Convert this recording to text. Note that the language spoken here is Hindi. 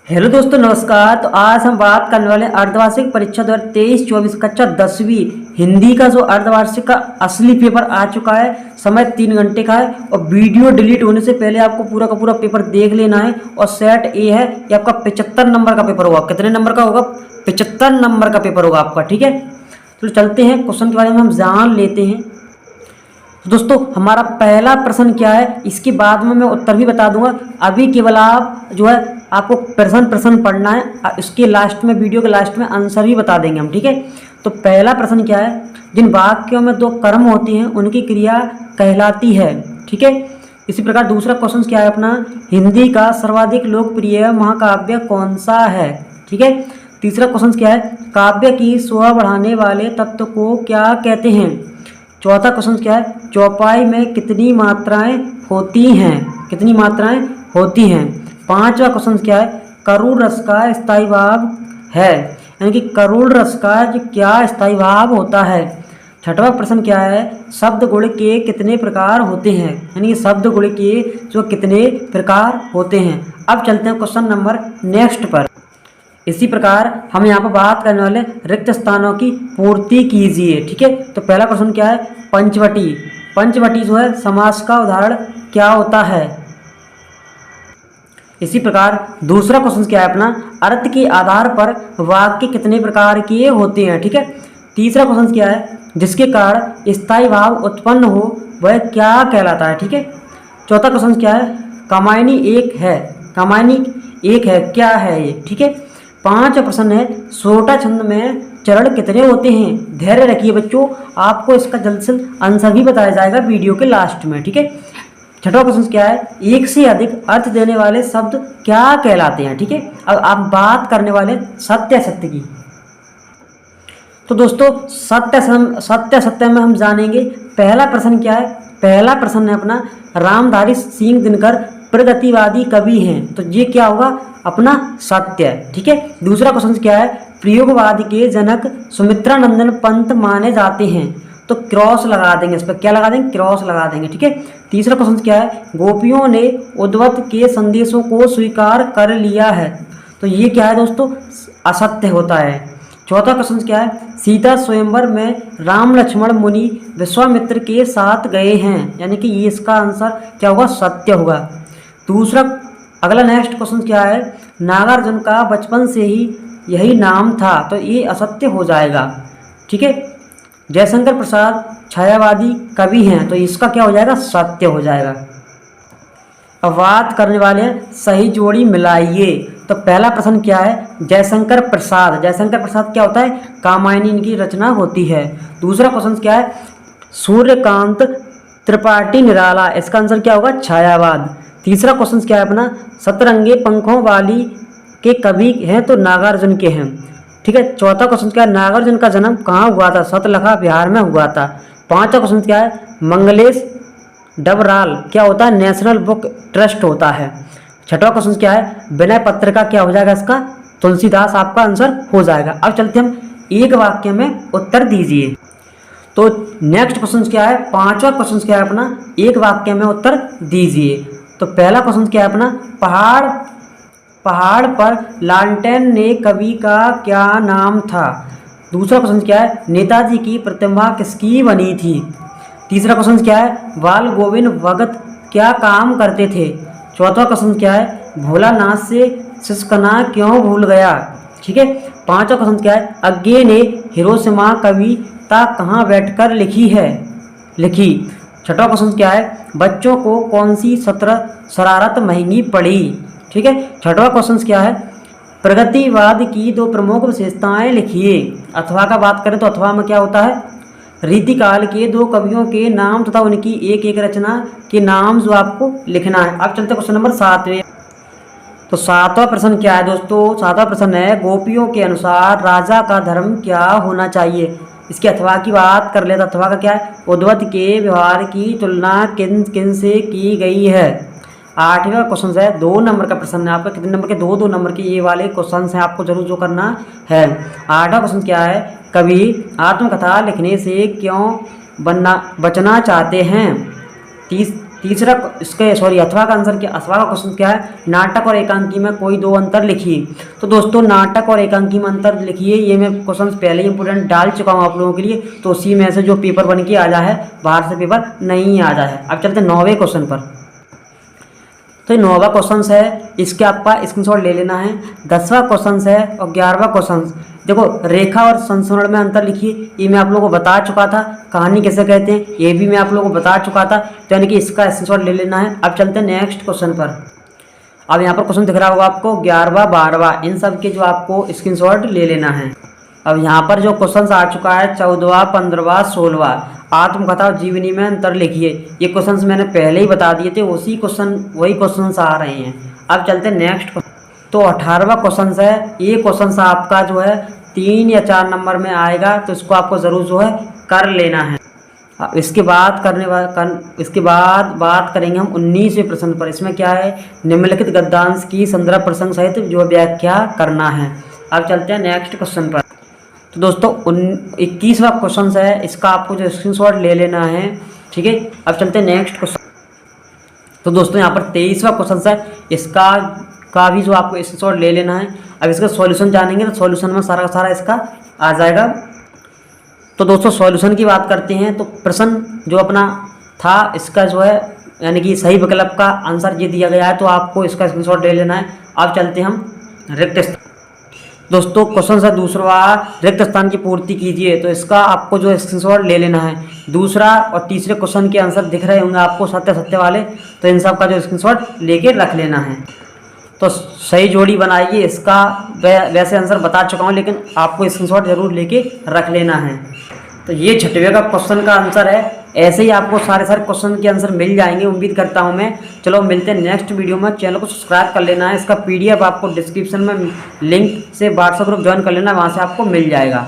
हेलो दोस्तों, नमस्कार। तो आज हम बात करने वाले हैं अर्धवार्षिक परीक्षा 2023-24 कक्षा 10वीं हिंदी का जो अर्धवार्षिक का असली पेपर आ चुका है। समय 3 घंटे का है और वीडियो डिलीट होने से पहले आपको पूरा का पूरा पेपर देख लेना है। और सेट ए है, ये आपका 75 नंबर का पेपर होगा। कितने नंबर का होगा? 75 नंबर का पेपर होगा आपका। ठीक है, तो चलते हैं क्वेश्चन के बारे में हम जान लेते हैं। तो दोस्तों, हमारा पहला प्रश्न क्या है, इसके बाद में मैं उत्तर भी बता दूंगा। अभी केवल आप जो है आपको प्रश्न पढ़ना है, इसके लास्ट में, वीडियो के लास्ट में आंसर भी बता देंगे हम। ठीक है, तो पहला प्रश्न क्या है, जिन वाक्यों में 2 कर्म होती हैं उनकी क्रिया कहलाती है। ठीक है, इसी प्रकार दूसरा क्वेश्चन क्या है अपना, हिंदी का सर्वाधिक लोकप्रिय महाकाव्य कौन सा है। ठीक है, तीसरा क्वेश्चन क्या है, काव्य की शोभा बढ़ाने वाले तत्व को क्या कहते हैं। चौथा क्वेश्चन क्या है, चौपाई में कितनी मात्राएं होती हैं, कितनी मात्राएं होती हैं। पांचवा क्वेश्चन क्या है, करुण रस का स्थायी भाव है, यानी कि करुण रस का जो क्या स्थायी भाव होता है। छठवां प्रश्न क्या है, शब्द गुण के कितने प्रकार होते हैं, यानी कि शब्द गुण के जो कितने प्रकार होते हैं। अब चलते हैं क्वेश्चन नंबर नेक्स्ट पर। इसी प्रकार हम यहाँ पर बात करने वाले रिक्त स्थानों की पूर्ति कीजिए। ठीक है, तो पहला क्वेश्चन क्या है, पंचवटी। पंचवटी जो है समास का उदाहरण क्या होता है। इसी प्रकार दूसरा क्वेश्चन क्या है अपना, अर्थ के आधार पर वाक्य कितने प्रकार के होते हैं। ठीक है, तीसरा क्वेश्चन क्या है, जिसके कारण स्थायी भाव उत्पन्न हो वह क्या कहलाता है। ठीक है, चौथा क्वेश्चन क्या है, कामायनी एक है, कामायनी एक है, क्या है ये। ठीक है, पांचवा प्रश्न है, सोटा छंद में चरण कितने होते हैं। धैर्य रखिए बच्चों, आपको इसका जल्द से जल्द आंसर भी बताया जाएगा वीडियो के लास्ट में। ठीक है, छठवां क्वेश्चन क्या है, एक से अधिक अर्थ देने वाले शब्द क्या कहलाते हैं। ठीक है, अब आप बात करने वाले सत्य असत्य की। तो दोस्तों, सत्य असत्य में हम जानेंगे। पहला प्रश्न क्या है, पहला प्रश्न है अपना, रामधारी सिंह दिनकर प्रगतिवादी कवि हैं, तो ये क्या होगा अपना सत्य। ठीक है, दूसरा क्वेश्चन क्या है, प्रयोगवाद के जनक सुमित्रानंदन पंत माने जाते हैं, तो क्रॉस लगा देंगे इस पर, क्या लगा देंगे, क्रॉस लगा देंगे। ठीक है, तीसरा क्वेश्चन क्या है, गोपियों ने उद्धव के संदेशों को स्वीकार कर लिया है, तो ये क्या है दोस्तों, असत्य होता है। चौथा क्वेश्चन क्या है, सीता स्वयंवर में राम लक्ष्मण मुनि विश्वामित्र के साथ गए हैं, यानी कि ये इसका आंसर क्या होगा, सत्य होगा। दूसरा अगला नेक्स्ट क्वेश्चन क्या है, नागार्जुन का बचपन से ही यही नाम था, तो ये असत्य हो जाएगा। ठीक है, जयशंकर प्रसाद छायावादी कवि हैं, तो इसका क्या हो जाएगा, सत्य हो जाएगा। अब बात करने वाले हैं सही जोड़ी मिलाइए। तो पहला प्रश्न क्या है, जयशंकर प्रसाद, जयशंकर प्रसाद क्या होता है, कामायनी इनकी रचना होती है। दूसरा क्वेश्चन क्या है, सूर्यकांत त्रिपाठी निराला, इसका आंसर क्या होगा, छायावाद। तीसरा क्वेश्चन क्या है अपना, सतरंगे पंखों वाली के कवि हैं, तो नागार्जुन के हैं। ठीक है, चौथा क्वेश्चन क्या है, नागार्जुन का जन्म कहाँ हुआ था, सतलखा बिहार में हुआ था। पांचवा क्वेश्चन क्या है, मंगलेश डबराल क्या होता है, नेशनल बुक ट्रस्ट होता है। छठवा क्वेश्चन क्या है, विनय पत्रिका क्या हो जाएगा इसका, तुलसीदास आपका आंसर हो जाएगा। अब चलते हम एक वाक्य में उत्तर दीजिए। तो नेक्स्ट क्वेश्चन क्या है, पांचवा क्वेश्चन क्या है अपना, एक वाक्य में उत्तर दीजिए। तो पहला क्वेश्चन क्या है अपना, पहाड़ पर लालटेन ने कवि का क्या नाम था। दूसरा क्वेश्चन क्या है, नेताजी की प्रतिमा किसकी बनी थी। तीसरा क्वेश्चन क्या है, बाल गोविंद भगत क्या काम करते थे। चौथा क्वेश्चन क्या है, भोलानाथ से सिसकना क्यों भूल गया। ठीक है, पांचवा क्वेश्चन क्या है, अज्ञे ने हिरोशिमा कविता कहाँ बैठकर लिखी है, लिखी। छठा क्वेश्चन क्या है, बच्चों को कौन सी शरारत महंगी पड़ी। ठीक है, छठवां क्वेश्चन क्या है, प्रगतिवाद की 2 प्रमुख विशेषताएं लिखिए। अथवा का बात करें तो अथवा में क्या होता है, रीतिकाल के 2 कवियों के नाम तथा उनकी एक एक रचना के नाम जो आपको लिखना है। अब चलते क्वेश्चन नंबर 7वें। तो 7वां प्रश्न क्या है दोस्तों, 7वां प्रश्न है, गोपियों के अनुसार राजा का धर्म क्या होना चाहिए। इसके अथवा की बात कर ले तो अथवा का क्या है, उद्धव के व्यवहार की तुलना किन किन से की गई है। 8वां क्वेश्चन है, 2 नंबर का प्रश्न है आपका, कितने नंबर के, 2 नंबर के ये वाले क्वेश्चन हैं, आपको जरूर जो करना है। 8वां क्वेश्चन क्या है, कवि आत्मकथा लिखने से क्यों बचना चाहते हैं। तीसरा इसके सॉरी अथवा का आंसर क्या, अथवा का क्वेश्चन क्या है, नाटक और एकांकी में कोई दो अंतर लिखिए। तो दोस्तों नाटक और एकांकी में अंतर लिखिए, ये मैं क्वेश्चन पहले ही इंपोर्टेंट डाल चुका हूँ आप लोगों के लिए, तो उसी में से जो पेपर बन के आ जाए है, बाहर से पेपर नहीं आ जाए। अब चलते 9वें क्वेश्चन पर। तो ये 9वां क्वेश्चन है, इसके आपका स्क्रीनशॉट ले लेना है। 10वां क्वेश्चन है और 11वां क्वेश्चन। देखो रेखा और संस्मरण में अंतर लिखिए, ये मैं आप लोगों को बता चुका था। कहानी कैसे कहते हैं ये भी मैं आप लोगों को बता चुका था, तो यानी कि इसका स्क्रीनशॉट ले लेना है। अब चलते हैं नेक्स्ट क्वेश्चन पर। अब यहाँ पर क्वेश्चन दिख रहा होगा आपको 11वां 12वां, इन सब के जो आपको स्क्रीनशॉट ले लेना है। अब यहाँ पर जो क्वेश्चन आ चुका है 14वां 15वां 16वां, आत्मकथा और जीवनी में अंतर लिखिए। ये क्वेश्चंस मैंने पहले ही बता दिए थे, वही क्वेश्चंस आ रहे हैं। अब चलते हैं नेक्स्ट। तो 18वां क्वेश्चन है, ये क्वेश्चन आपका जो है 3 या 4 नंबर में आएगा, तो इसको आपको ज़रूर जो है कर लेना है। इसके बाद बात करेंगे हम 19वें प्रश्न पर। इसमें क्या है, निम्नलिखित गद्यांश की संदर्भ प्रसंग सहित जो व्याख्या करना है। अब चलते हैं नेक्स्ट क्वेश्चन पर। तो दोस्तों 21वां क्वेश्चन है, इसका आपको जो स्क्रीनशॉट ले लेना है, ठीक है। अब चलते हैं नेक्स्ट क्वेश्चन। तो दोस्तों यहाँ पर 23वां क्वेश्चन है, इसका भी जो आपको स्क्रीनशॉट ले लेना है। अब इसका सॉल्यूशन जानेंगे तो सॉल्यूशन में सारा का सारा इसका आ जाएगा। तो दोस्तों सॉल्यूशन की बात करते हैं, तो प्रश्न जो अपना था इसका जो है यानी कि सही विकल्प का आंसर ये दिया गया है, तो आपको इसका स्क्रीनशॉट ले लेना है। अब चलते हैं हम रिक्त स्थान। दोस्तों क्वेश्चन है दूसरा, रिक्त स्थान की पूर्ति कीजिए, तो इसका आपको जो स्क्रीनशॉट ले लेना है। दूसरा और तीसरे क्वेश्चन के आंसर दिख रहे होंगे आपको सत्य सत्य वाले, तो इन सब का जो स्क्रीनशॉट लेके रख लेना है। तो सही जोड़ी बनाइए, इसका वैसे आंसर बता चुका हूँ, लेकिन आपको स्क्रीनशॉट जरूर लेके रख लेना है। तो ये 6वें का क्वेश्चन का आंसर है। ऐसे ही आपको सारे क्वेश्चन के आंसर मिल जाएंगे, उम्मीद करता हूँ मैं। चलो मिलते हैं नेक्स्ट वीडियो में। चैनल को सब्सक्राइब कर लेना है, इसका PDF आपको डिस्क्रिप्शन में लिंक से व्हाट्सएप ग्रुप ज्वाइन कर लेना है, वहाँ से आपको मिल जाएगा।